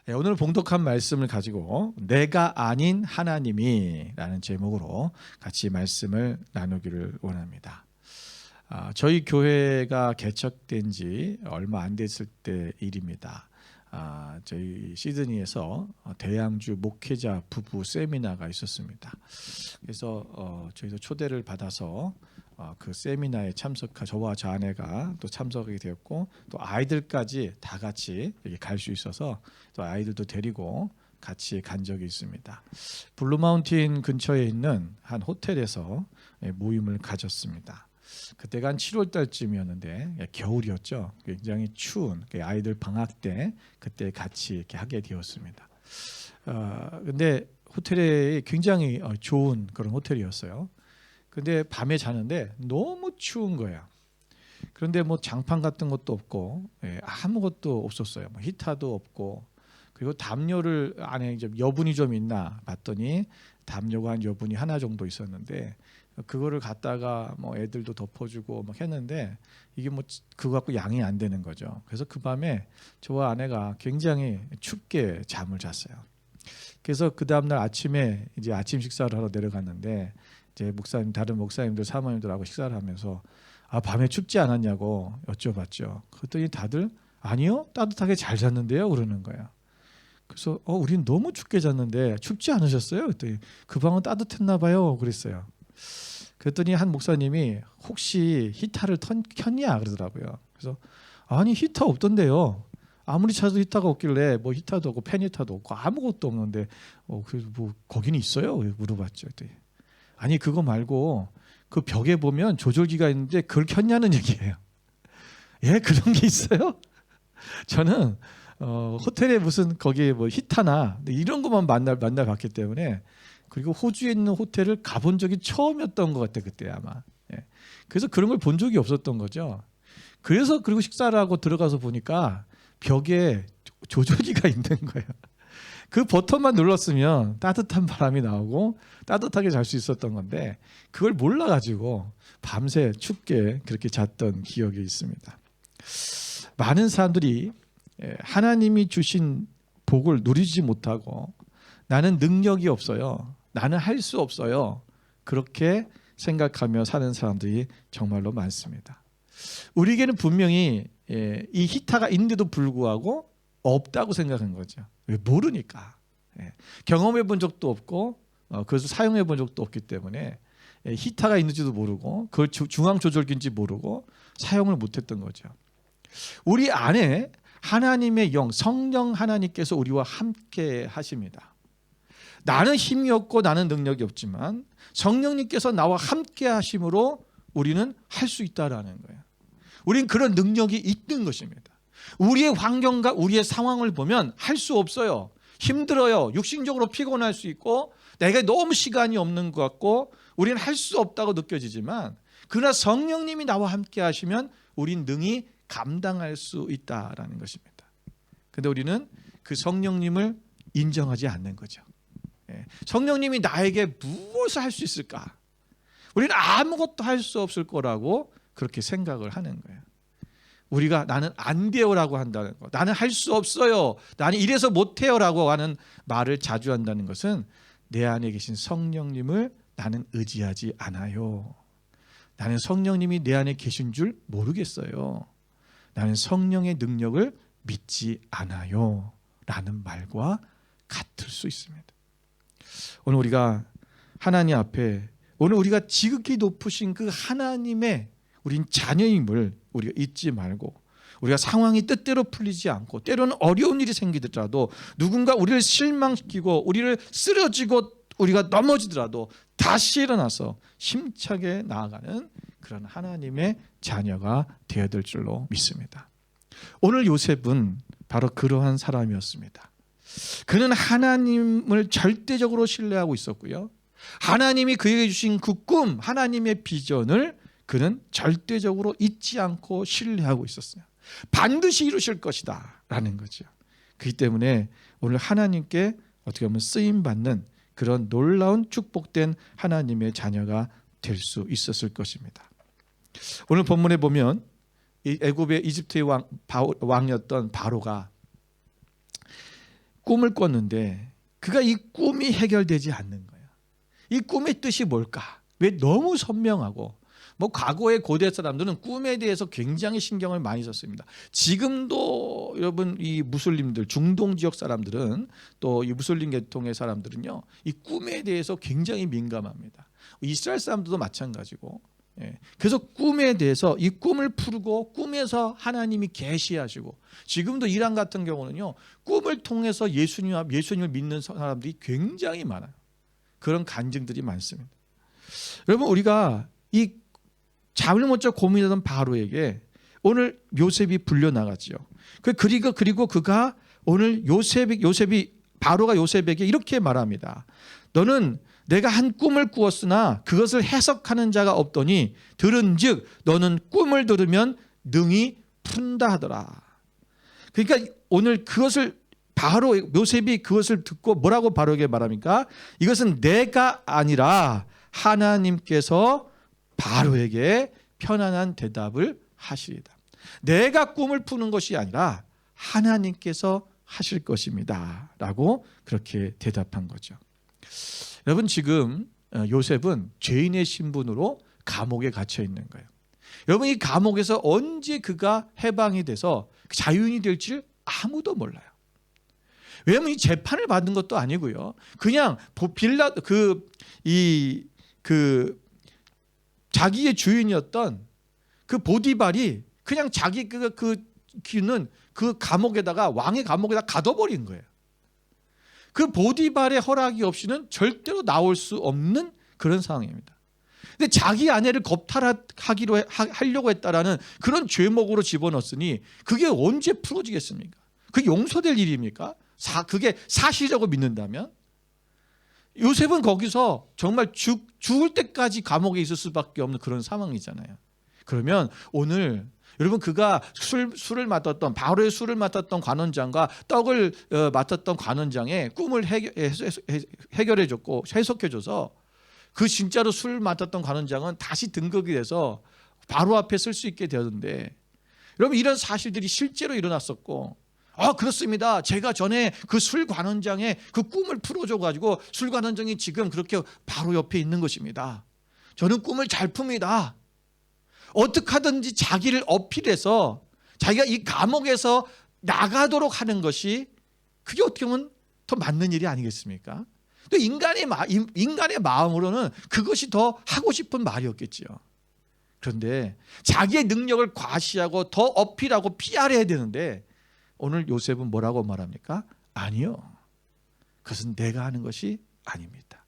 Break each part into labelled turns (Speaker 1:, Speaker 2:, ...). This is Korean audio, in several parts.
Speaker 1: 오늘 봉독한 말씀을 가지고 내가 아닌 하나님이 라는 제목으로 같이 말씀을 나누기를 원합니다. 저희 교회가 개척된 지 얼마 안 됐을 때 일입니다. 저희 시드니에서 대양주 목회자 부부 세미나가 있었습니다. 그래서 저희도 초대를 받아서 그 세미나에 저와 저 아내가 또 참석하게 되었고, 또 아이들까지 다 같이 여기 갈 수 있어서 또 아이들도 데리고 같이 간 적이 있습니다. 블루마운틴 근처에 있는 한 호텔에서 모임을 가졌습니다. 그때가 한 7월 달쯤이었는데 겨울이었죠. 굉장히 추운 아이들 방학 때 그때 같이 이렇게 하게 되었습니다. 근데 호텔에 굉장히 좋은 그런 호텔이었어요. 근데 밤에 자는데 너무 추운 거야. 그런데 뭐 장판 같은 것도 없고 아무것도 없었어요. 뭐 히터도 없고, 그리고 담요를 안에 좀 여분이 좀 있나 봤더니 담요가 한 여분이 하나 정도 있었는데, 그거를 갖다가 뭐 애들도 덮어주고 막 했는데 이게 뭐 그거 갖고 양이 안 되는 거죠. 그래서 그 밤에 저와 아내가 굉장히 춥게 잠을 잤어요. 그래서 그 다음날 아침에 이제 아침 식사를 하러 내려갔는데, 이제 다른 목사님들 사모님들하고 식사를 하면서 밤에 춥지 않았냐고 여쭤봤죠. 그랬더니 다들 아니요, 따뜻하게 잘 잤는데요 그러는 거야. 그래서 우린 너무 춥게 잤는데 춥지 않으셨어요? 그랬더니 그 방은 따뜻했나 봐요 그랬어요. 그랬더니 한 목사님이 혹시 히터를 켰냐 그러더라고요. 그래서 아니 히터 없던데요. 아무리 찾아도 히터가 없길래 뭐 히터도 없고 팬 히터도 없고 아무것도 없는데 그래서 뭐 거기는 있어요? 물어봤죠. 그랬더니 아니 그거 말고 그 벽에 보면 조절기가 있는데 그걸 켰냐는 얘기예요. 예, 그런 게 있어요? 저는 호텔에 무슨 거기에 뭐 히터나 이런 것만 만나봤기 때문에, 그리고 호주에 있는 호텔을 가본 적이 처음이었던 것 같아 그때 아마. 예. 그래서 그런 걸 본 적이 없었던 거죠. 그리고 식사를 하고 들어가서 보니까 벽에 조절기가 있는 거예요. 그 버튼만 눌렀으면 따뜻한 바람이 나오고 따뜻하게 잘 수 있었던 건데, 그걸 몰라가지고 밤새 춥게 그렇게 잤던 기억이 있습니다. 많은 사람들이 하나님이 주신 복을 누리지 못하고 나는 능력이 없어요, 나는 할 수 없어요, 그렇게 생각하며 사는 사람들이 정말로 많습니다. 우리에게는 분명히 이 히터가 있는데도 불구하고 없다고 생각한 거죠. 왜? 모르니까. 경험해 본 적도 없고 그래서 사용해 본 적도 없기 때문에 히터가 있는지도 모르고 그걸 중앙 조절기인지 모르고 사용을 못했던 거죠. 우리 안에 하나님의 영, 성령 하나님께서 우리와 함께 하십니다. 나는 힘이 없고 나는 능력이 없지만 성령님께서 나와 함께 하심으로 우리는 할 수 있다라는 거예요. 우리는 그런 능력이 있는 것입니다. 우리의 환경과 우리의 상황을 보면 할 수 없어요. 힘들어요. 육신적으로 피곤할 수 있고 내가 너무 시간이 없는 것 같고 우리는 할 수 없다고 느껴지지만, 그러나 성령님이 나와 함께 하시면 우린 능히 감당할 수 있다라는 것입니다. 그런데 우리는 그 성령님을 인정하지 않는 거죠. 성령님이 나에게 무엇을 할 수 있을까? 우리는 아무것도 할 수 없을 거라고 그렇게 생각을 하는 거예요. 우리가 나는 안 돼요라고 한다는 것, 나는 할 수 없어요, 나는 이래서 못해요라고 하는 말을 자주 한다는 것은 내 안에 계신 성령님을 나는 의지하지 않아요. 나는 성령님이 내 안에 계신 줄 모르겠어요. 나는 성령의 능력을 믿지 않아요 라는 말과 같을 수 있습니다. 오늘 우리가 하나님 앞에, 오늘 우리가 지극히 높으신 그 하나님의 우린 자녀임을 우리가 잊지 말고, 우리가 상황이 뜻대로 풀리지 않고 때로는 어려운 일이 생기더라도 누군가 우리를 실망시키고 우리를 쓰러지고 우리가 넘어지더라도 다시 일어나서 힘차게 나아가는 그런 하나님의 자녀가 되어야 될 줄로 믿습니다. 오늘 요셉은 바로 그러한 사람이었습니다. 그는 하나님을 절대적으로 신뢰하고 있었고요, 하나님이 그에게 주신 그 꿈, 하나님의 비전을 그는 절대적으로 잊지 않고 신뢰하고 있었어요. 반드시 이루실 것이다 라는 거죠. 그렇기 때문에 오늘 하나님께 어떻게 보면 쓰임받는 그런 놀라운 축복된 하나님의 자녀가 될 수 있었을 것입니다. 오늘 본문에 보면 애굽의 이집트의 왕이었던 바로가 꿈을 꿨는데 그가 이 꿈이 해결되지 않는 거예요. 이 꿈의 뜻이 뭘까? 왜 너무 선명하고 과거의 고대 사람들은 꿈에 대해서 굉장히 신경을 많이 썼습니다. 지금도 여러분 이 무슬림들, 중동 지역 사람들은 또 이 무슬림 계통의 사람들은요, 이 꿈에 대해서 굉장히 민감합니다. 이스라엘 사람들도 마찬가지고. 그래서 꿈에 대해서 이 꿈을 풀고 꿈에서 하나님이 계시하시고, 지금도 이란 같은 경우는요, 꿈을 통해서 예수님을 믿는 사람들이 굉장히 많아요. 그런 간증들이 많습니다. 여러분, 우리가 이 잠을 못 자 고민하던 바로에게 오늘 요셉이 불려나갔죠. 그리고 그가 오늘 바로가 요셉에게 이렇게 말합니다. 너는 내가 한 꿈을 꾸었으나 그것을 해석하는 자가 없더니 들은즉 너는 꿈을 들으면 능히 푼다 하더라. 그러니까 오늘 그것을 요셉이 그것을 듣고 뭐라고 바로에게 말합니까? 이것은 내가 아니라 하나님께서 바로에게 편안한 대답을 하시리다. 내가 꿈을 푸는 것이 아니라 하나님께서 하실 것입니다 라고 그렇게 대답한 거죠. 여러분, 지금 요셉은 죄인의 신분으로 감옥에 갇혀 있는 거예요. 여러분, 이 감옥에서 언제 그가 해방이 돼서 자유인이 될지 아무도 몰라요. 왜냐하면 이 재판을 받은 것도 아니고요, 그냥 자기의 주인이었던 그 보디발이 그냥 자기 귀는 그 감옥에다가, 왕의 감옥에다 가둬버린 거예요. 그 보디발의 허락이 없이는 절대로 나올 수 없는 그런 상황입니다. 근데 자기 아내를 하려고 했다라는 그런 죄목으로 집어넣었으니 그게 언제 풀어지겠습니까? 그게 용서될 일입니까? 그게 사실이라고 믿는다면? 요셉은 거기서 정말 죽을 때까지 감옥에 있을 수밖에 없는 그런 상황이잖아요. 그러면 오늘 여러분, 그가 술을 맡았던, 바로의 술을 맡았던 관원장과 떡을 맡았던 관원장의 꿈을 해결해줬고 해석해줘서 그 진짜로 술 맡았던 관원장은 다시 등극이 돼서 바로 앞에 설 수 있게 되었는데, 여러분, 이런 사실들이 실제로 일어났었고, 그렇습니다. 제가 전에 그 술 관원장의 그 꿈을 풀어줘가지고 술 관원장이 지금 그렇게 바로 옆에 있는 것입니다. 저는 꿈을 잘 풉니다. 어떻게 하든지 자기를 어필해서 자기가 이 감옥에서 나가도록 하는 것이, 그게 어떻게 보면 더 맞는 일이 아니겠습니까? 또 인간의 마음으로는 그것이 더 하고 싶은 말이었겠지요. 그런데 자기의 능력을 과시하고 더 어필하고 PR해야 되는데, 오늘 요셉은 뭐라고 말합니까? 아니요, 그것은 내가 하는 것이 아닙니다.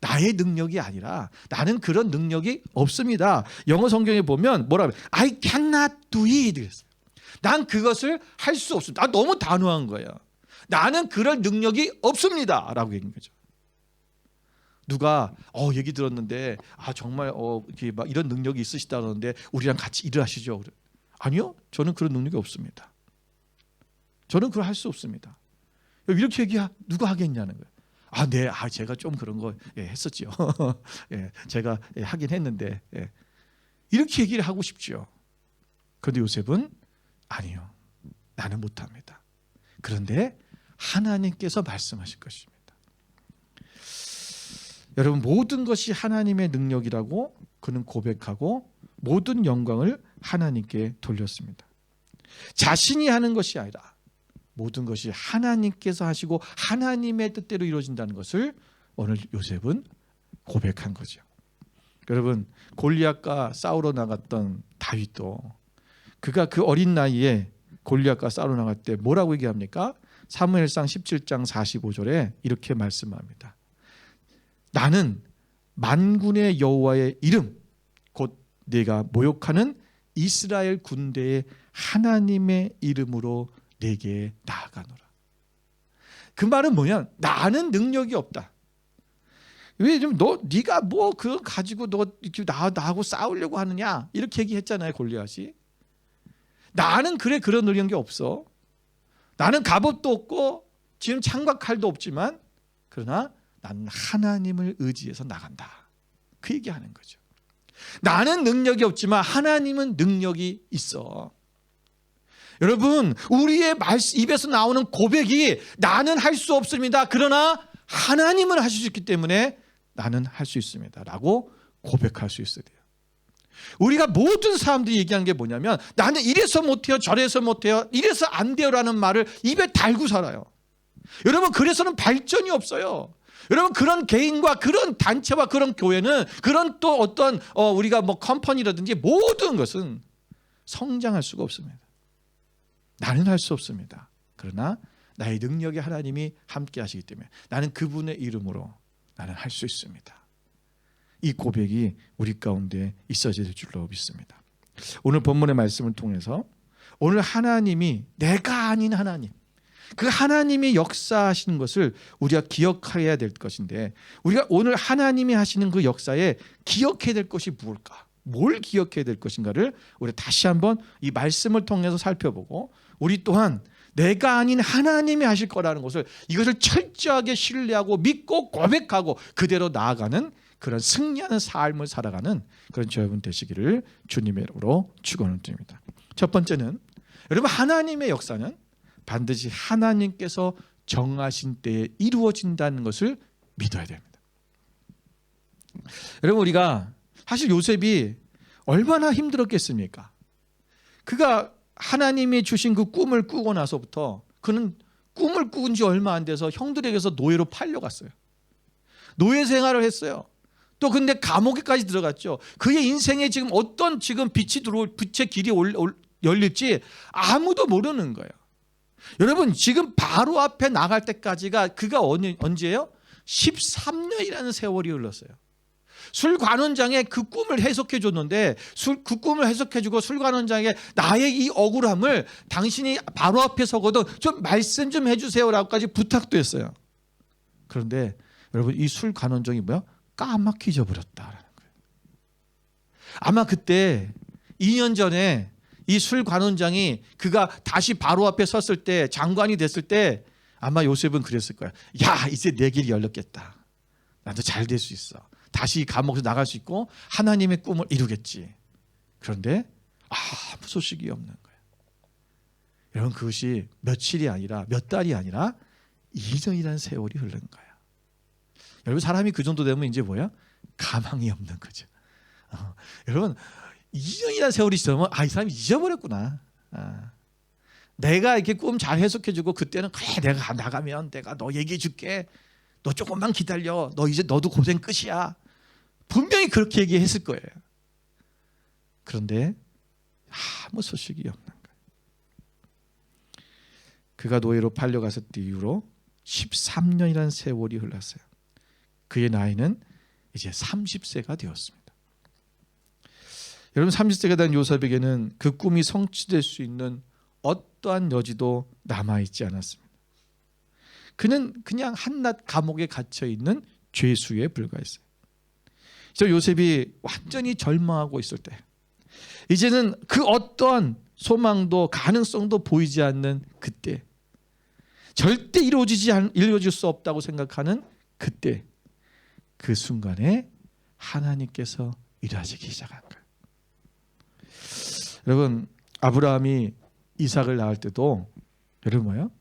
Speaker 1: 나의 능력이 아니라, 나는 그런 능력이 없습니다. 영어 성경에 보면 뭐라고 해요? I cannot do it. 난 그것을 할 수 없습니다. 너무 단호한 거예요. 나는 그럴 능력이 없습니다 라고 얘기한 거죠. 누가 얘기 들었는데 정말 막 이런 능력이 있으시다 그러는데 우리랑 같이 일을 하시죠. 아니요, 저는 그런 능력이 없습니다. 저는 그걸 할 수 없습니다. 이렇게 누가 하겠냐는 거예요. 네, 제가 좀 그런 거 했었죠. 제가 하긴 했는데, 이렇게 얘기를 하고 싶죠. 그런데 요셉은 아니요, 나는 못합니다. 그런데 하나님께서 말씀하실 것입니다. 여러분, 모든 것이 하나님의 능력이라고 그는 고백하고 모든 영광을 하나님께 돌렸습니다. 자신이 하는 것이 아니라 모든 것이 하나님께서 하시고 하나님의 뜻대로 이루어진다는 것을 오늘 요셉은 고백한 거죠. 여러분, 골리앗과 싸우러 나갔던 다윗도 그가 그 어린 나이에 골리앗과 싸우러 나갈 때 뭐라고 얘기합니까? 사무엘상 17장 45절에 이렇게 말씀합니다. 나는 만군의 여호와의 이름, 곧 네가 모욕하는 이스라엘 군대의 하나님의 이름으로 내게 나아가노라. 그 말은 뭐냐? 나는 능력이 없다. 왜 좀 네가 뭐 그거 가지고 너 나하고 싸우려고 하느냐? 이렇게 얘기했잖아요, 골리앗이. 나는 그런 능력이 없어. 나는 갑옷도 없고 지금 창과 칼도 없지만 그러나 나는 하나님을 의지해서 나간다. 그 얘기하는 거죠. 나는 능력이 없지만 하나님은 능력이 있어. 여러분, 우리의 입에서 나오는 고백이 나는 할 수 없습니다. 그러나 하나님은 하실 수 있기 때문에 나는 할 수 있습니다. 라고 고백할 수 있어야 돼요. 우리가 모든 사람들이 얘기하는 게 뭐냐면 나는 이래서 못해요, 저래서 못해요, 이래서 안 돼요 라는 말을 입에 달고 살아요. 여러분, 그래서는 발전이 없어요. 여러분, 그런 개인과 그런 단체와 그런 교회는 그런 또 어떤 우리가 뭐 컴퍼니라든지 모든 것은 성장할 수가 없습니다. 나는 할 수 없습니다. 그러나 나의 능력에 하나님이 함께 하시기 때문에 나는 그분의 이름으로 나는 할 수 있습니다. 이 고백이 우리 가운데 있어질 줄로 믿습니다. 오늘 본문의 말씀을 통해서 오늘 하나님이 내가 아닌 하나님, 그 하나님이 역사하시는 것을 우리가 기억해야 될 것인데, 우리가 오늘 하나님이 하시는 그 역사에 기억해야 될 것이 무엇일까? 뭘 기억해야 될 것인가를 우리 다시 한번 이 말씀을 통해서 살펴보고, 우리 또한 내가 아닌 하나님이 하실 거라는 것을, 이것을 철저하게 신뢰하고 믿고 고백하고 그대로 나아가는 그런 승리하는 삶을 살아가는 그런 여러분 되시기를 주님의 이름으로 축원을 드립니다. 첫 번째는, 여러분, 하나님의 역사는 반드시 하나님께서 정하신 때에 이루어진다는 것을 믿어야 됩니다. 여러분, 우리가 사실 요셉이 얼마나 힘들었겠습니까? 그가 하나님이 주신 그 꿈을 꾸고 나서부터 그는 꿈을 꾸은 지 얼마 안 돼서 형들에게서 노예로 팔려갔어요. 노예 생활을 했어요. 또 근데 감옥에까지 들어갔죠. 그의 인생에 지금 어떤 지금 빛이 들어올, 빛의 길이 열릴지 아무도 모르는 거예요. 여러분, 지금 바로 앞에 나갈 때까지가 그가 언제예요? 13년이라는 세월이 흘렀어요. 술관원장의 그 꿈을 해석해 줬는데, 그 꿈을 해석해 주고 술관원장에게 나의 이 억울함을 당신이 바로 앞에 서거든 좀 말씀 좀 해주세요라고까지 부탁도 했어요. 그런데 여러분, 이 술관원장이 뭐야? 까맣게 잊어버렸다라는 거예요. 아마 그때 2년 전에 이 술관원장이 그가 다시 바로 앞에 섰을 때, 장관이 됐을 때 아마 요셉은 그랬을 거야. 야, 이제 내 길이 열렸겠다. 나도 잘 될 수 있어. 다시 감옥에서 나갈 수 있고 하나님의 꿈을 이루겠지. 그런데 아무 소식이 없는 거예요. 여러분, 그것이 며칠이 아니라 몇 달이 아니라 2년이라는 세월이 흐른 거예요. 여러분, 사람이 그 정도 되면 이제 뭐야? 가망이 없는 거죠. 여러분, 2년이라는 세월이 지나면 이 사람이 잊어버렸구나. 내가 이렇게 꿈 잘 해석해주고 그때는 그래, 내가 나가면 내가 너 얘기해 줄게. 너 조금만 기다려. 너 이제 너도 고생 끝이야. 분명히 그렇게 얘기했을 거예요. 그런데 아무 소식이 없는 거예요. 그가 노예로 팔려갔을 때 이후로 13년이라는 세월이 흘렀어요. 그의 나이는 이제 30세가 되었습니다. 여러분, 30세가 된 요셉에게는 그 꿈이 성취될 수 있는 어떠한 여지도 남아있지 않았습니다. 그는 그냥 한낱 감옥에 갇혀있는 죄수에 불과했어요. 저 요셉이 완전히 절망하고 있을 때, 이제는 그 어떠한 소망도 가능성도 보이지 않는 그때, 절대 이루어질 수 없다고 생각하는 그때, 그 순간에 하나님께서 일하시기 시작한 거예요. 여러분, 아브라함이 이삭을 낳을 때도 여러분 뭐예요?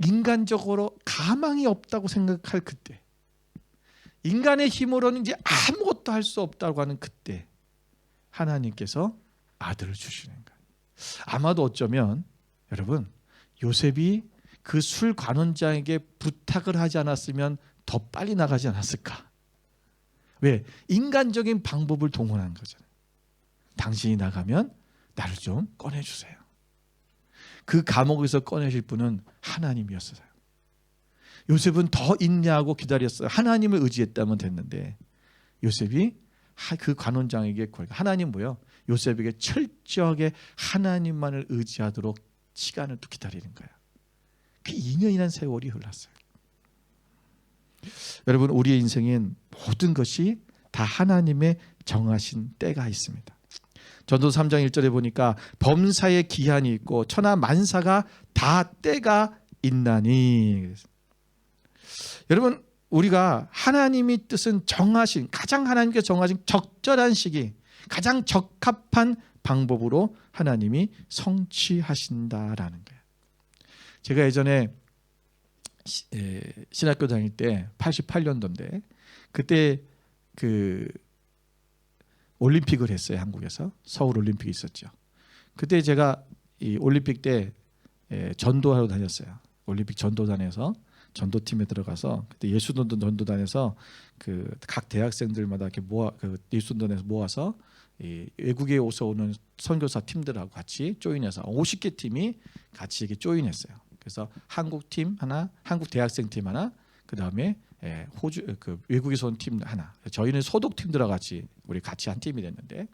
Speaker 1: 인간적으로 가망이 없다고 생각할 그때, 인간의 힘으로는 이제 아무것도 할 수 없다고 하는 그때 하나님께서 아들을 주시는 거예요. 아마도 어쩌면 여러분, 요셉이 그 술관원장에게 부탁을 하지 않았으면 더 빨리 나가지 않았을까? 왜? 인간적인 방법을 동원한 거잖아요. 당신이 나가면 나를 좀 꺼내주세요. 그 감옥에서 꺼내실 분은 하나님이었어요. 요셉은 더 인내하고 기다렸어요. 하나님을 의지했다면 됐는데, 요셉이 그 관원장에게 하나님 뭐요? 요셉에게 철저하게 하나님만을 의지하도록 시간을 또 기다리는 거예요. 그 2년이라는 세월이 흘렀어요. 여러분, 우리의 인생엔 모든 것이 다 하나님의 정하신 때가 있습니다. 전도서 3장 1절에 보니까 범사에 기한이 있고 천하 만사가 다 때가 있나니. 여러분, 우리가 하나님이 뜻은 정하신, 가장 하나님께서 정하신 적절한 시기, 가장 적합한 방법으로 하나님이 성취하신다라는 거예요. 제가 예전에 신학교 다닐 때 88년도인데 그때 그 올림픽을 했어요. 한국에서 서울 올림픽이 있었죠. 그때 제가 이 올림픽 때 전도하러 다녔어요. 올림픽 전도단에서 전도팀에 들어가서 그때 예수전도 전도단에서 그 각 대학생들마다 이렇게 그 예수전도단에서 모아서 이 외국에서 오는 선교사 팀들하고 같이 조인해서 50개 팀이 같이 이렇게 조인했어요. 그래서 한국 팀 하나, 한국 대학생 팀 하나, 그 다음에 호주 그 외국에서 온 팀 하나. 저희는 소독 팀들하고 같이 우리 같이 한 팀이 됐는데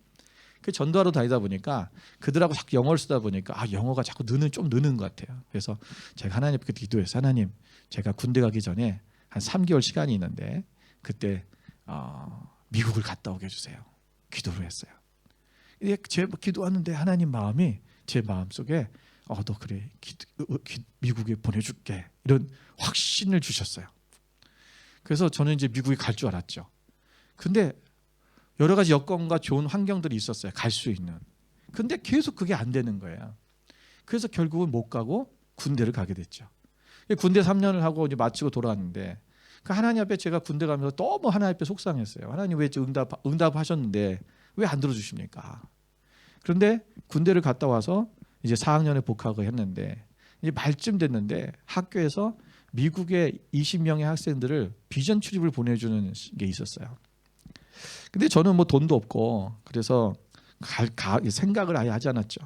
Speaker 1: 그 전도하러 다니다 보니까 그들하고 자꾸 영어를 쓰다 보니까 영어가 자꾸 좀 느는 것 같아요. 그래서 제가 하나님께 기도했어요. 하나님, 제가 군대 가기 전에 한 3개월 시간이 있는데 그때 미국을 갔다 오게 해주세요. 기도를 했어요. 제가 기도하는데 하나님 마음이 제 마음속에 너 그래 미국에 보내줄게 이런 확신을 주셨어요. 그래서 저는 이제 미국에 갈 줄 알았죠. 근데 여러 가지 여건과 좋은 환경들이 있었어요. 갈 수 있는. 근데 계속 그게 안 되는 거예요. 그래서 결국은 못 가고 군대를 가게 됐죠. 군대 3년을 하고 이제 마치고 돌아왔는데 그 하나님 앞에 제가 군대 가면서 너무 하나님 앞에 속상했어요. 하나님 왜 응답하셨는데 왜 안 들어주십니까? 그런데 군대를 갔다 와서 이제 4학년에 복학을 했는데 이제 말쯤 됐는데 학교에서 미국의 20명의 학생들을 비전 출입을 보내주는 게 있었어요. 근데 저는 뭐 돈도 없고 그래서 생각을 아예 하지 않았죠.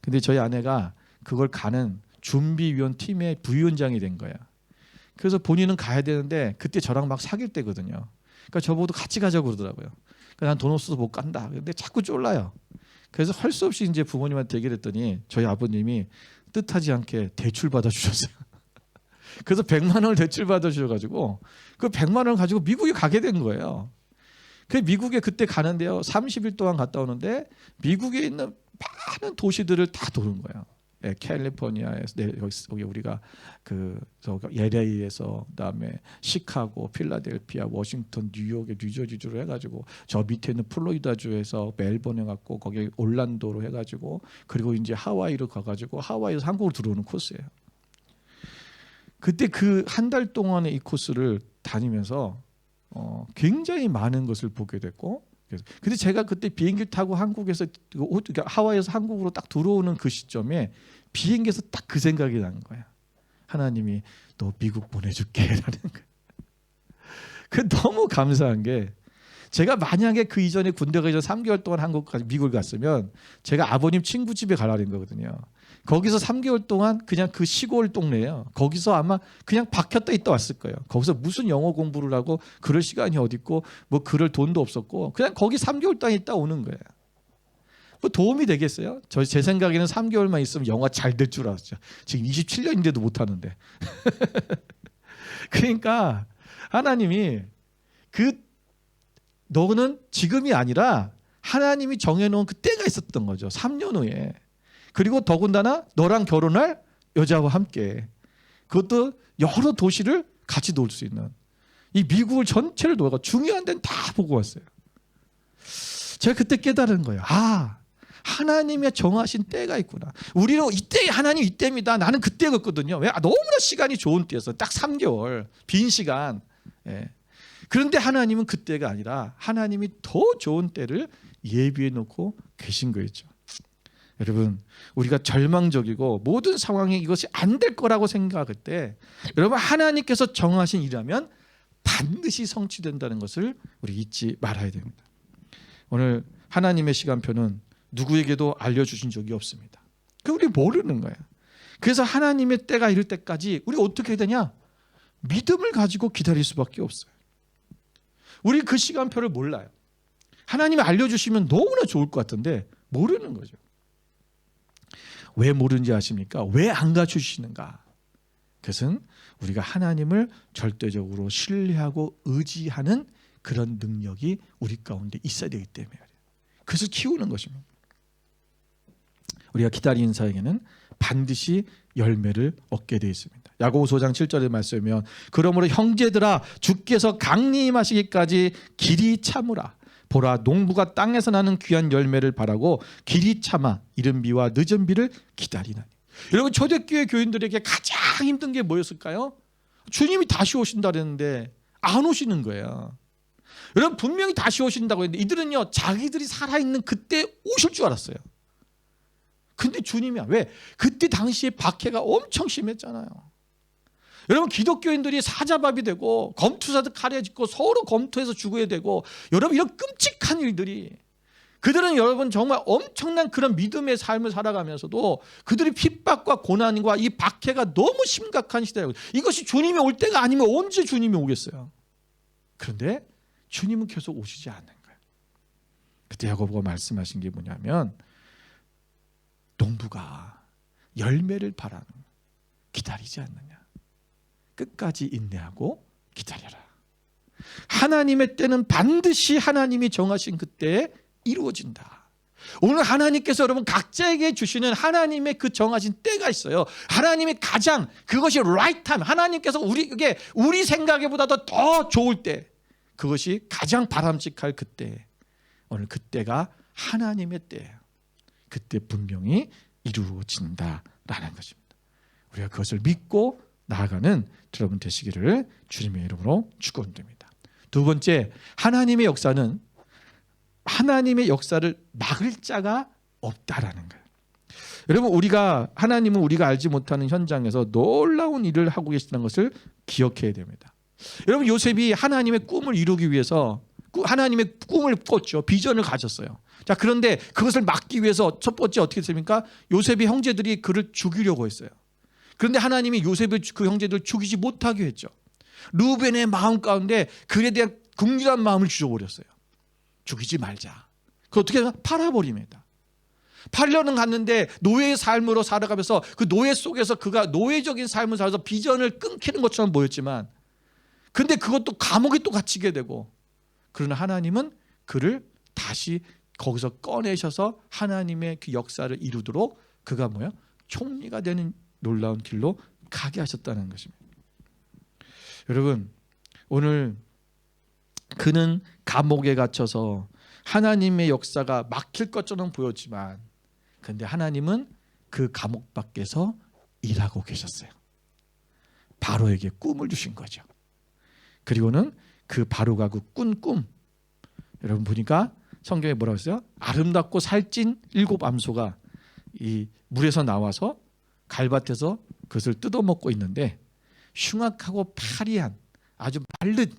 Speaker 1: 근데 저희 아내가 그걸 가는 준비위원 팀의 부위원장이 된 거야. 그래서 본인은 가야 되는데 그때 저랑 막 사귈 때거든요. 그러니까 저보고 같이 가자고 그러더라고요. 그러니까 난 돈 없어서 못 간다. 근데 자꾸 쫄라요. 그래서 할 수 없이 이제 부모님한테 얘기를 했더니 저희 아버님이 뜻하지 않게 대출 받아 주셨어요. 그래서 100만 원을 대출 받아 주셔가지고 그 100만 원을 가지고 미국에 가게 된 거예요. 그 미국에 그때 가는데요. 30일 동안 갔다 오는데 미국에 있는 많은 도시들을 다 도는 거예요. 캘리포니아에서 여기 우리가 LA에서 그다음에 시카고, 필라델피아, 워싱턴, 뉴욕에 뉴저지주로 해가지고 저 밑에 있는 플로리다주에서 멜번에 갔고 거기 올란도로 해가지고 그리고 이제 하와이로 가가지고 하와이에서 한국으로 들어오는 코스예요. 그때 그 한 달 동안의 이 코스를 다니면서 굉장히 많은 것을 보게 됐고, 근데 제가 그때 비행기를 타고 한국에서 하와이에서 한국으로 딱 들어오는 그 시점에 비행기에서 딱 그 생각이 나는 거야. 하나님이 너 미국 보내줄게라는 거야. 그 너무 감사한 게 제가 만약에 그 이전에 군대 가기 전 3개월 동안 미국을 갔으면 제가 아버님 친구 집에 가라는 거거든요. 거기서 3개월 동안 그냥 그 시골 동네예요. 거기서 아마 그냥 박혔다 있다 왔을 거예요. 거기서 무슨 영어 공부를 하고 그럴 시간이 어디 있고 뭐 그럴 돈도 없었고 그냥 거기 3개월 동안 있다 오는 거예요. 뭐 도움이 되겠어요? 제 생각에는 3개월만 있으면 영어 잘 될 줄 알았죠. 지금 27년인데도 못하는데. 그러니까 하나님이 너는 지금이 아니라 하나님이 정해놓은 그 때가 있었던 거죠. 3년 후에. 그리고 더군다나 너랑 결혼할 여자와 함께 그것도 여러 도시를 같이 돌 수 있는 이 미국을 전체를 돌아가 중요한 데는 다 보고 왔어요. 제가 그때 깨달은 거예요. 하나님의 정하신 때가 있구나. 우리는 이때 하나님 이때입니다. 나는 그때였거든요. 왜? 너무나 시간이 좋은 때였어요. 딱 3개월 빈 시간. 그런데 하나님은 그때가 아니라 하나님이 더 좋은 때를 예비해 놓고 계신 거였죠. 여러분, 우리가 절망적이고 모든 상황에 이것이 안 될 거라고 생각할 때 여러분 하나님께서 정하신 일이라면 반드시 성취된다는 것을 우리 잊지 말아야 됩니다. 오늘 하나님의 시간표는 누구에게도 알려주신 적이 없습니다. 우리 모르는 거예요. 그래서 하나님의 때가 이를 때까지 우리 어떻게 해야 되냐? 믿음을 가지고 기다릴 수밖에 없어요. 우리 그 시간표를 몰라요. 하나님이 알려주시면 너무나 좋을 것 같은데 모르는 거죠. 왜 모르는지 아십니까? 왜 안 가르쳐주시는가? 그것은 우리가 하나님을 절대적으로 신뢰하고 의지하는 그런 능력이 우리 가운데 있어야 되기 때문에 그것을 키우는 것입니다. 우리가 기다리는 사에게는 반드시 열매를 얻게 되어 있습니다. 야고보서 5장 7절의 말씀이면 그러므로 형제들아 주께서 강림하시기까지 길이 참으라. 보라, 농부가 땅에서 나는 귀한 열매를 바라고 길이 참아 이른 비와 늦은 비를 기다리나니. 여러분, 초대교회 교인들에게 가장 힘든 게 뭐였을까요? 주님이 다시 오신다 그랬는데 안 오시는 거예요. 여러분, 분명히 다시 오신다고 했는데 이들은요, 자기들이 살아있는 그때 오실 줄 알았어요. 근데 주님이야. 왜? 그때 당시에 박해가 엄청 심했잖아요. 여러분, 기독교인들이 사자밥이 되고 검투사도 칼에 짚고 서로 검투해서 죽어야 되고, 여러분, 이런 끔찍한 일들이, 그들은 여러분 정말 엄청난 그런 믿음의 삶을 살아가면서도 그들이 핍박과 고난과 이 박해가 너무 심각한 시대예요. 이것이 주님이 올 때가 아니면 언제 주님이 오겠어요? 그런데 주님은 계속 오시지 않는 거예요. 그때 야고보가 말씀하신 게 뭐냐면, 농부가 열매를 바라는, 기다리지 않느냐. 끝까지 인내하고 기다려라. 하나님의 때는 반드시 하나님이 정하신 그때에 이루어진다. 오늘 하나님께서 여러분 각자에게 주시는 하나님의 그 정하신 때가 있어요. 하나님이 가장, 그것이 right time, 하나님께서 우리에게 우리 생각보다도 더 좋을 때, 그것이 가장 바람직할 그때, 오늘 그때가 하나님의 때예요. 그때 분명히 이루어진다라는 것입니다. 우리가 그것을 믿고 나아가는 여러분 되시기를 주님의 이름으로 축원드립니다. 두 번째, 하나님의 역사는, 하나님의 역사를 막을 자가 없다라는 거예요. 여러분, 하나님은 우리가 알지 못하는 현장에서 놀라운 일을 하고 계시다는 것을 기억해야 됩니다. 여러분, 요셉이 하나님의 꿈을 이루기 위해서 하나님의 꿈을 꿨죠. 비전을 가졌어요. 자, 그런데 그것을 막기 위해서 첫 번째 어떻게 됐습니까? 요셉의 형제들이 그를 죽이려고 했어요. 그런데 하나님이 요셉의 그 형제들을 죽이지 못하게 했죠. 루벤의 마음 가운데 그에 대한 긍휼한 마음을 주셔버렸어요. 죽이지 말자. 그 어떻게 해서 팔아버립니다. 8년은 갔는데 노예의 삶으로 살아가면서 그 노예 속에서 그가 노예적인 삶을 살아서 비전을 끊기는 것처럼 보였지만, 근데 그것도 감옥에 또 갇히게 되고, 그러나 하나님은 그를 다시 거기서 꺼내셔서 하나님의 그 역사를 이루도록 그가 뭐야? 총리가 되는 놀라운 길로 가게 하셨다는 것입니다. 여러분, 오늘 그는 감옥에 갇혀서 하나님의 역사가 막힐 것처럼 보였지만, 그런데 하나님은 그 감옥 밖에서 일하고 계셨어요. 바로에게 꿈을 주신 거죠. 그리고는 그 바로가 그 꾼 꿈, 여러분 보니까 성경에 뭐라고 했어요? 아름답고 살찐 7 암소가 이 물에서 나와서 갈밭에서 그것을 뜯어먹고 있는데, 흉악하고 파리한 아주 마른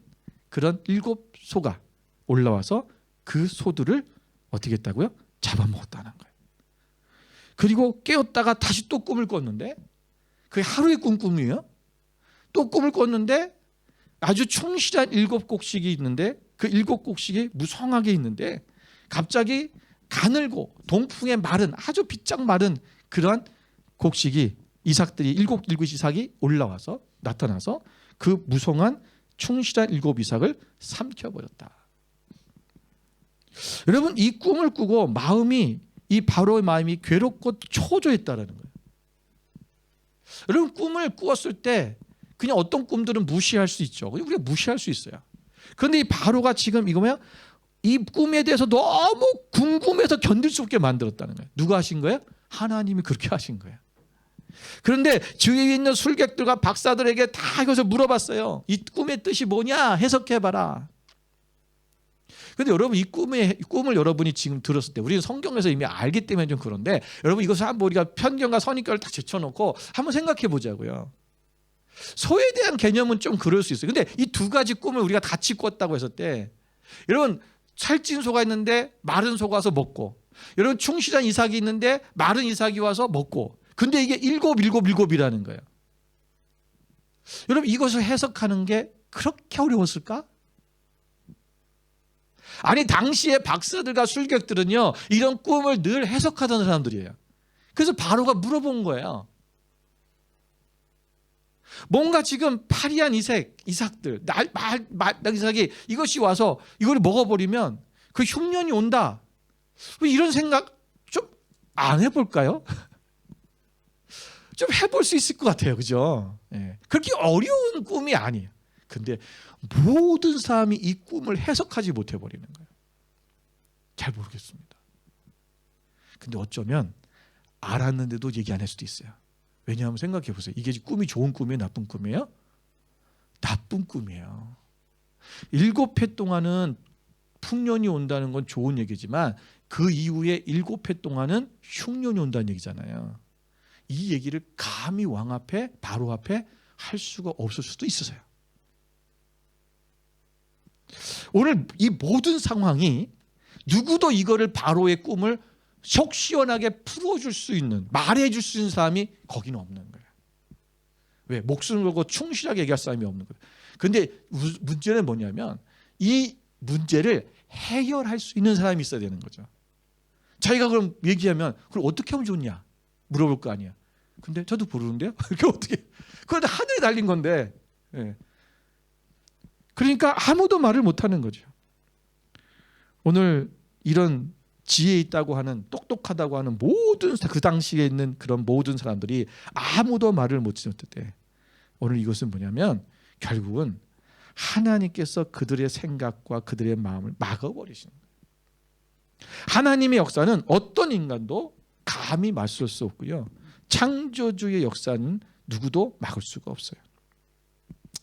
Speaker 1: 그런 7 소가 올라와서 그 소들을 어떻게 했다고요? 잡아먹었다는 거예요. 그리고 깨었다가 다시 또 꿈을 꿨는데, 그게 하루의 꿈이에요. 또 꿈을 꿨는데 아주 충실한 7 곡식이 있는데, 그 7 곡식이 무성하게 있는데 갑자기 가늘고 동풍에 마른, 아주 비짝 마른 그러한 곡식이, 이삭들이 7 이삭이 올라와서 나타나서 그 무성한 충실한 7 이삭을 삼켜버렸다. 여러분, 이 꿈을 꾸고 이 바로의 마음이 괴롭고 초조했다라는 거예요. 여러분, 꿈을 꾸었을 때 그냥 어떤 꿈들은 무시할 수 있죠. 우리가 무시할 수 있어요. 그런데 이 바로가 지금 이거면 이 꿈에 대해서 너무 궁금해서 견딜 수 없게 만들었다는 거예요. 누가 하신 거예요? 하나님이 그렇게 하신 거예요. 그런데 주위에 있는 술객들과 박사들에게 다 이것을 물어봤어요. 이 꿈의 뜻이 뭐냐? 해석해봐라. 그런데 여러분, 이 꿈을 여러분이 지금 들었을 때, 우리는 성경에서 이미 알기 때문에 좀 그런데, 여러분 이것을 한번 우리가 편견과 선입견을 딱 제쳐놓고 한번 생각해 보자고요. 소에 대한 개념은 좀 그럴 수 있어요. 근데 이 두 가지 꿈을 우리가 같이 꿨다고 했을 때, 여러분 살찐 소가 있는데 마른 소가 와서 먹고, 여러분 충실한 이삭이 있는데 마른 이삭이 와서 먹고, 근데 이게 7이라는 거예요. 여러분, 이것을 해석하는 게 그렇게 어려웠을까? 아니, 당시에 박사들과 술객들은요, 이런 꿈을 늘 해석하던 사람들이에요. 그래서 바로가 물어본 거예요. 뭔가 지금 파리한 이삭들, 이삭이 이것이 와서 이걸 먹어버리면 그 흉년이 온다. 이런 생각 좀 안 해볼까요? 좀 해볼 수 있을 것 같아요. 그죠? 예. 그렇게 어려운 꿈이 아니에요. 근데 모든 사람이 이 꿈을 해석하지 못해버리는 거예요. 잘 모르겠습니다. 근데 어쩌면 알았는데도 얘기 안 할 수도 있어요. 왜냐하면 생각해 보세요. 이게 꿈이 좋은 꿈이에요? 나쁜 꿈이에요? 나쁜 꿈이에요. 7해 동안은 풍년이 온다는 건 좋은 얘기지만 그 이후에 7해 동안은 흉년이 온다는 얘기잖아요. 이 얘기를 감히 왕 앞에 바로 앞에 할 수가 없을 수도 있어서요. 오늘 이 모든 상황이 누구도 이거를 바로의 꿈을 속 시원하게 풀어줄 수 있는, 말해줄 수 있는 사람이 거기는 없는 거예요. 왜? 목숨을 걸고 충실하게 얘기할 사람이 없는 거예요. 근데 문제는 뭐냐면 이 문제를 해결할 수 있는 사람이 있어야 되는 거죠. 자기가 그럼 얘기하면 그걸 어떻게 하면 좋냐 물어볼 거 아니야. 근데 저도 모르는데요. 그게 어떻게? 그런데 하늘에 달린 건데. 예. 그러니까 아무도 말을 못하는 거죠. 오늘 이런 지혜 있다고 하는, 똑똑하다고 하는 모든, 그 당시에 있는 그런 모든 사람들이 아무도 말을 못했을 때, 오늘 이것은 뭐냐면 결국은 하나님께서 그들의 생각과 그들의 마음을 막아버리시는 거예요. 하나님의 역사는 어떤 인간도 감히 맞설 수 없고요, 창조주의 역사는 누구도 막을 수가 없어요.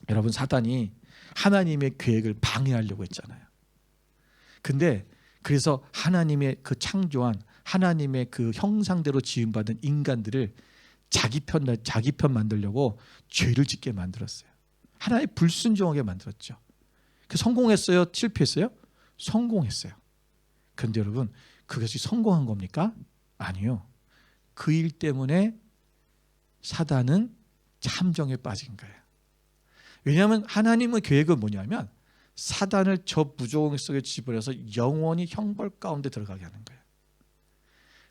Speaker 1: 여러분, 사단이 하나님의 계획을 방해하려고 했잖아요. 근데 그래서 하나님의 그 창조한, 하나님의 그 형상대로 지음받은 인간들을 자기 편 만들려고 죄를 짓게 만들었어요. 하나님 불순종하게 만들었죠. 그 성공했어요? 실패했어요? 성공했어요. 그런데 여러분, 그것이 성공한 겁니까? 아니요. 그 일 때문에 사단은 함정에 빠진 거예요. 왜냐하면 하나님의 계획은 뭐냐면 사단을 저 무저공 속에 집어넣어서 영원히 형벌 가운데 들어가게 하는 거예요.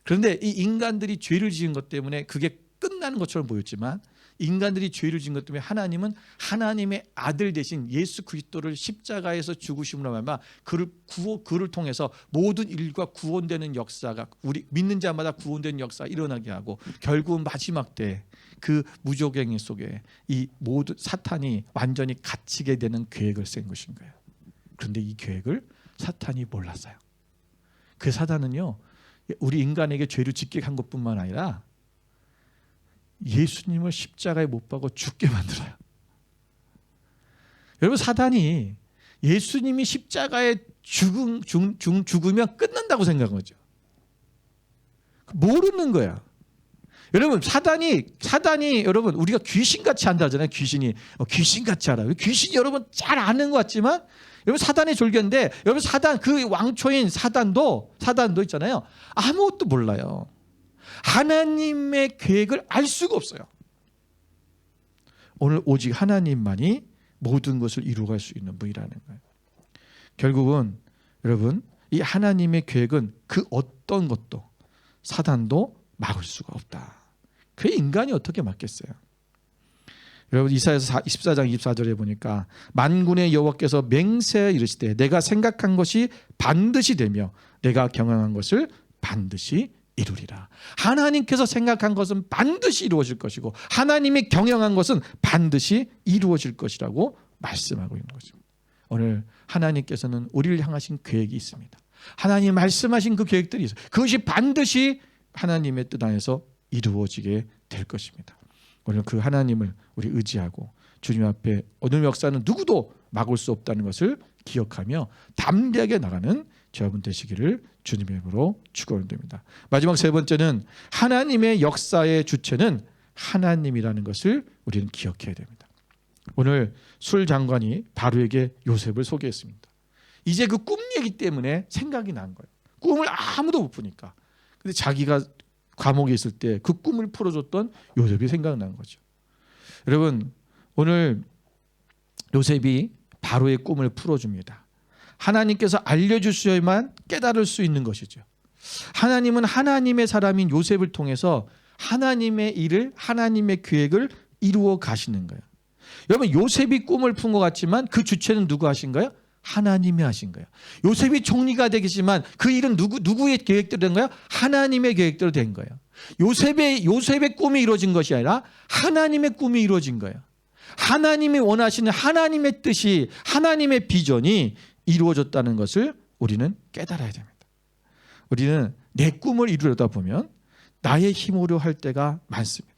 Speaker 1: 그런데 이 인간들이 죄를 지은 것 때문에 그게 끝나는 것처럼 보였지만, 인간들이 죄를 지은 것 때문에 하나님은 하나님의 아들 대신 예수 그리스도를 십자가에서 죽으심으로 말미암아 그를 통해서 모든 일과 구원되는 역사가, 우리 믿는 자마다 구원되는 역사가 일어나게 하고, 결국 마지막 때 그 무조갱이 속에 이 모든 사탄이 완전히 갇히게 되는 계획을 센 것인 거예요. 그런데 이 계획을 사탄이 몰랐어요. 그 사단은요, 우리 인간에게 죄를 짓게 한 것뿐만 아니라 예수님을 십자가에 못 박아 죽게 만들어요. 여러분, 사단이 예수님이 십자가에 죽으면 끝난다고 생각한 거죠. 모르는 거야. 여러분, 사단이 여러분, 우리가 귀신같이 한다 하잖아요. 귀신같이 하라. 귀신이 여러분 잘 아는 것 같지만, 여러분 사단의 졸개인데, 여러분 사단, 그 왕초인 사단도 있잖아요. 아무것도 몰라요. 하나님의 계획을 알 수가 없어요. 오늘 오직 하나님만이 모든 것을 이루어갈 수 있는 분이라는 거예요. 결국은 여러분, 이 하나님의 계획은 그 어떤 것도 사단도 막을 수가 없다. 그 인간이 어떻게 막겠어요? 여러분, 이사야서 24장 24절에 보니까 만군의 여호와께서 맹세하여 이르시되 내가 생각한 것이 반드시 되며 내가 경영한 것을 반드시 이루리라. 하나님께서 생각한 것은 반드시 이루어질 것이고 하나님이 경영한 것은 반드시 이루어질 것이라고 말씀하고 있는 거죠. 오늘 하나님께서는 우리를 향하신 계획이 있습니다. 하나님 말씀하신 그 계획들이 있어요. 그것이 반드시 하나님의 뜻 안에서 이루어지게 될 것입니다. 오늘 그 하나님을 우리 의지하고 주님 앞에 오늘 역사는 누구도 막을 수 없다는 것을 기억하며 담대하게 나가는 여러분 되시기를 주님의 이름으로 축원드립니다. 마지막 세 번째는 하나님의 역사의 주체는 하나님이라는 것을 우리는 기억해야 됩니다. 오늘 술 장관이 바로에게 요셉을 소개했습니다. 이제 그 꿈 얘기 때문에 생각이 난 거예요. 꿈을 아무도 못 푸니까. 근데 자기가 감옥에 있을 때 그 꿈을 풀어줬던 요셉이 생각난 거죠. 여러분, 오늘 요셉이 바로의 꿈을 풀어줍니다. 하나님께서 알려주셔야만 깨달을 수 있는 것이죠. 하나님은 하나님의 사람인 요셉을 통해서 하나님의 일을, 하나님의 계획을 이루어 가시는 거예요. 여러분, 요셉이 꿈을 푼 것 같지만 그 주체는 누구 하신 거예요? 하나님이 하신 거예요. 요셉이 총리가 되겠지만 그 일은 누구의 계획대로 된 거예요? 하나님의 계획대로 된 거예요. 요셉의 꿈이 이루어진 것이 아니라 하나님의 꿈이 이루어진 거예요. 하나님이 원하시는 하나님의 뜻이, 하나님의 비전이 이루어졌다는 것을 우리는 깨달아야 됩니다. 우리는 내 꿈을 이루려다 보면 나의 힘으로 할 때가 많습니다.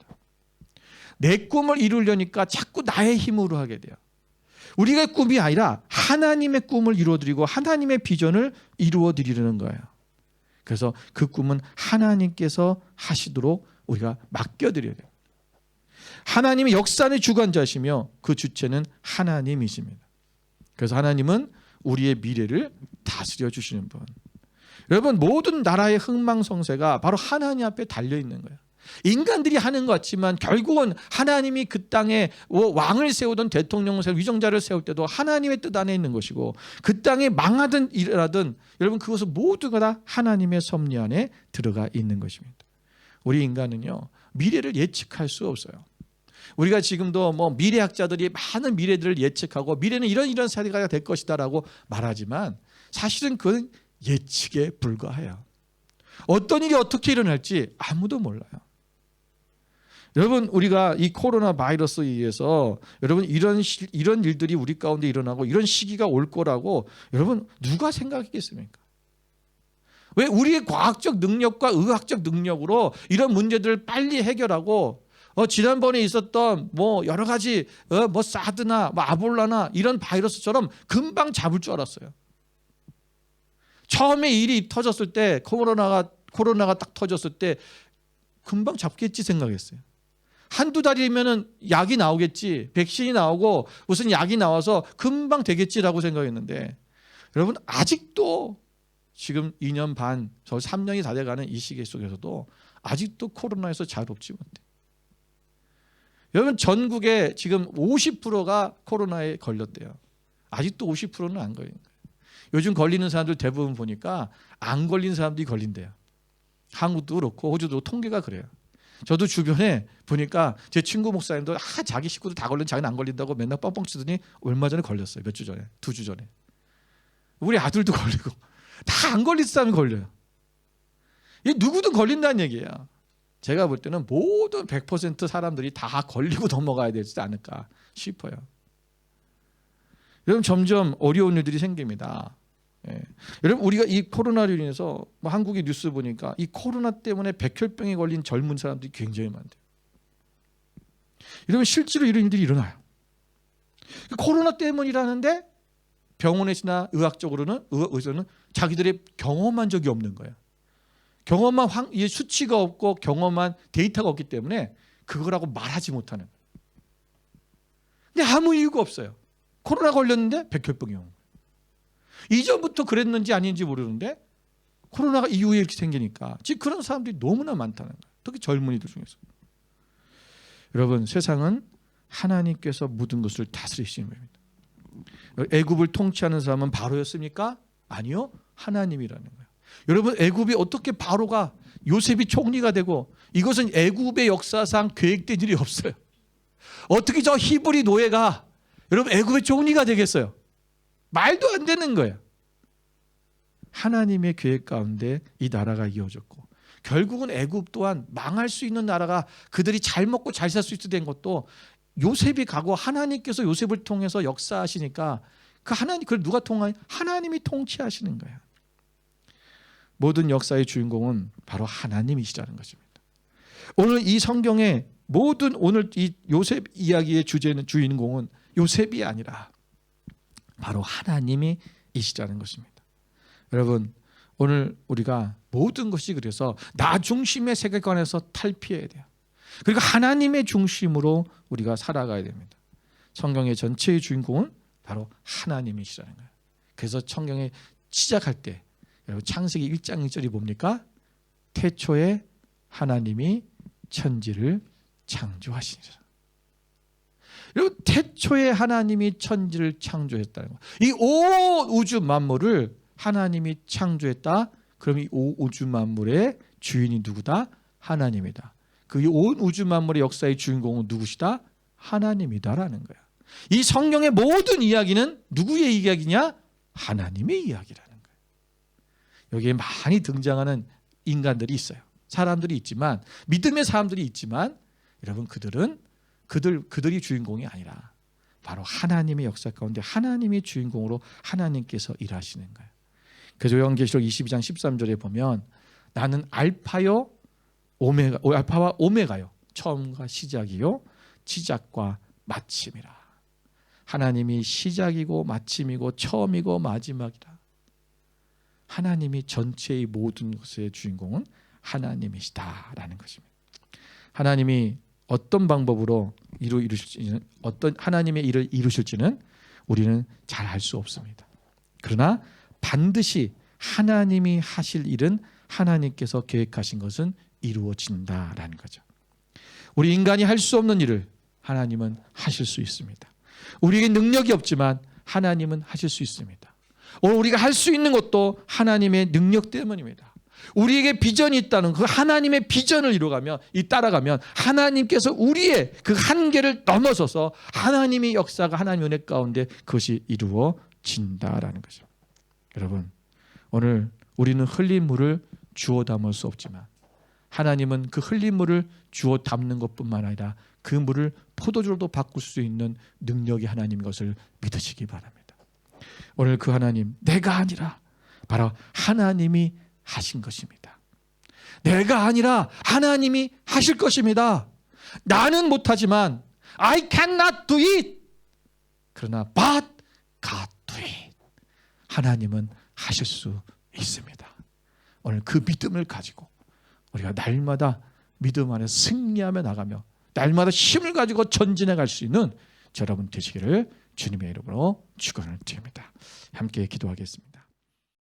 Speaker 1: 내 꿈을 이루려니까 자꾸 나의 힘으로 하게 돼요. 우리가 꿈이 아니라 하나님의 꿈을 이루어드리고 하나님의 비전을 이루어드리려는 거예요. 그래서 그 꿈은 하나님께서 하시도록 우리가 맡겨드려야 돼요. 하나님의 역사의 주관자시며 그 주체는 하나님이십니다. 그래서 하나님은 우리의 미래를 다스려 주시는 분. 여러분, 모든 나라의 흥망성쇠가 바로 하나님 앞에 달려있는 거예요. 인간들이 하는 것 같지만 결국은 하나님이 그 땅에 왕을 세우던 대통령을 세우고 위정자를 세울 때도 하나님의 뜻 안에 있는 것이고, 그 땅에 망하든 일하든 여러분 그것은 모두가 다 하나님의 섭리 안에 들어가 있는 것입니다. 우리 인간은요, 미래를 예측할 수 없어요. 우리가 지금도 미래학자들이 많은 미래들을 예측하고 미래는 이런 사례가 될 것이다라고 말하지만 사실은 그건 예측에 불과해요. 어떤 일이 어떻게 일어날지 아무도 몰라요. 여러분, 우리가 이 코로나 바이러스에 의해서 여러분 이런 일들이 우리 가운데 일어나고 이런 시기가 올 거라고 여러분 누가 생각했겠습니까? 왜 우리의 과학적 능력과 의학적 능력으로 이런 문제들을 빨리 해결하고 지난번에 있었던 여러 가지 사드나 아볼라나 이런 바이러스처럼 금방 잡을 줄 알았어요. 처음에 일이 터졌을 때 코로나가 딱 터졌을 때 금방 잡겠지 생각했어요. 한두 달이면은 약이 나오겠지, 백신이 나오고 무슨 약이 나와서 금방 되겠지라고 생각했는데 여러분 아직도 지금 2년 반, 저 3년이 다 돼가는 이 시기 속에서도 아직도 코로나에서 자유롭지 못해. 여러분 전국에 지금 50%가 코로나에 걸렸대요. 아직도 50%는 안 걸린 거예요. 요즘 걸리는 사람들 대부분 보니까 안 걸린 사람들이 걸린대요. 한국도 그렇고 호주도 통계가 그래요. 저도 주변에 보니까 제 친구 목사님도 자기 식구들 다 걸린 자기는 안 걸린다고 맨날 뻥뻥 치더니 얼마 전에 걸렸어요. 몇 주 전에, 2주 전에. 우리 아들도 걸리고 다 안 걸린 사람이 걸려요. 이 누구든 걸린다는 얘기예요. 제가 볼 때는 모든 100% 사람들이 다 걸리고 넘어가야 되지 않을까 싶어요. 여러분 점점 어려운 일들이 생깁니다. 예. 여러분 우리가 이 코로나로 인해서 한국의 뉴스 보니까 이 코로나 때문에 백혈병에 걸린 젊은 사람들이 굉장히 많대요. 여러분 실제로 이런 일들이 일어나요. 코로나 때문이라는데 병원에서나 의학적으로는 의사는 자기들의 경험한 적이 없는 거예요. 경험한 수치가 없고 경험한 데이터가 없기 때문에 그거라고 말하지 못하는 거예요. 근데 아무 이유가 없어요. 코로나 걸렸는데 백혈병이 온 거예요. 이전부터 그랬는지 아닌지 모르는데 코로나가 이후에 이렇게 생기니까 지금 그런 사람들이 너무나 많다는 거예요. 특히 젊은이들 중에서. 여러분 세상은 하나님께서 모든 것을 다스리시는 겁니다. 애굽을 통치하는 사람은 바로였습니까? 아니요. 하나님이라는 거예요. 여러분 애굽이 어떻게 바로가 요셉이 총리가 되고 이것은 애굽의 역사상 계획된 일이 없어요. 어떻게 저 히브리 노예가 여러분 애굽의 총리가 되겠어요? 말도 안 되는 거예요. 하나님의 계획 가운데 이 나라가 이어졌고 결국은 애굽 또한 망할 수 있는 나라가 그들이 잘 먹고 잘 살 수 있게 된 것도 요셉이 가고 하나님께서 요셉을 통해서 역사하시니까 그 하나님 그걸 누가 통하냐? 하나님이 통치하시는 거예요. 모든 역사의 주인공은 바로 하나님이시라는 것입니다. 오늘 이 성경의 모든 오늘 이 요셉 이야기의 주인공은 요셉이 아니라 바로 하나님이시라는 것입니다. 여러분 오늘 우리가 모든 것이 그래서 나 중심의 세계관에서 탈피해야 돼요. 그리고 하나님의 중심으로 우리가 살아가야 됩니다. 성경의 전체의 주인공은 바로 하나님이시라는 거예요. 그래서 성경에 시작할 때 여러분 창세기 1장 1절이 뭡니까? 태초에 하나님이 천지를 창조하시니라. 여러분 태초에 하나님이 천지를 창조했다는 거예요. 이 온 우주 만물을 하나님이 창조했다. 그럼 이 온 우주 만물의 주인이 누구다? 하나님이다. 그 온 우주 만물의 역사의 주인공은 누구시다? 하나님이다라는 거야. 이 성경의 모든 이야기는 누구의 이야기냐? 하나님의 이야기라는 거예요. 여기에 많이 등장하는 인간들이 있어요. 사람들이 있지만 믿음의 사람들이 있지만 여러분 그들이 주인공이 아니라 바로 하나님의 역사 가운데 하나님의 주인공으로 하나님께서 일하시는 거예요. 그래서 요한계시록 22장 13절에 보면 나는 알파요 오메가, 알파와 오메가요, 처음과 시작이요 시작과 마침이라. 하나님이 시작이고 마침이고 처음이고 마지막이라. 하나님이 전체의 모든 것의 주인공은 하나님이시다라는 것입니다. 하나님이 어떤 방법으로 이루실지는, 어떤 하나님의 일을 이루실지는 우리는 잘 알 수 없습니다. 그러나 반드시 하나님이 하실 일은 하나님께서 계획하신 것은 이루어진다라는 거죠. 우리 인간이 할 수 없는 일을 하나님은 하실 수 있습니다. 우리에게 능력이 없지만 하나님은 하실 수 있습니다. 오늘 우리가 할 수 있는 것도 하나님의 능력 때문입니다. 우리에게 비전이 있다는 그 하나님의 비전을 이루어가며 따라가면 하나님께서 우리의 그 한계를 넘어서서 하나님의 역사가 하나님의 은혜 가운데 그것이 이루어진다라는 거죠. 여러분, 오늘 우리는 흘린 물을 주워 담을 수 없지만 하나님은 그 흘린 물을 주워 담는 것뿐만 아니라 그 물을 포도주로도 바꿀 수 있는 능력이 하나님인 것을 믿으시기 바랍니다. 오늘 그 하나님, 내가 아니라 바로 하나님이 하신 것입니다. 내가 아니라 하나님이 하실 것입니다. 나는 못하지만 I cannot do it. 그러나 but God do it. 하나님은 하실 수 있습니다. 오늘 그 믿음을 가지고 우리가 날마다 믿음 안에 승리하며 나가며 날마다 힘을 가지고 전진해 갈 수 있는 여러분 되시기를 주님의 이름으로 축원을 드립니다. 함께 기도하겠습니다.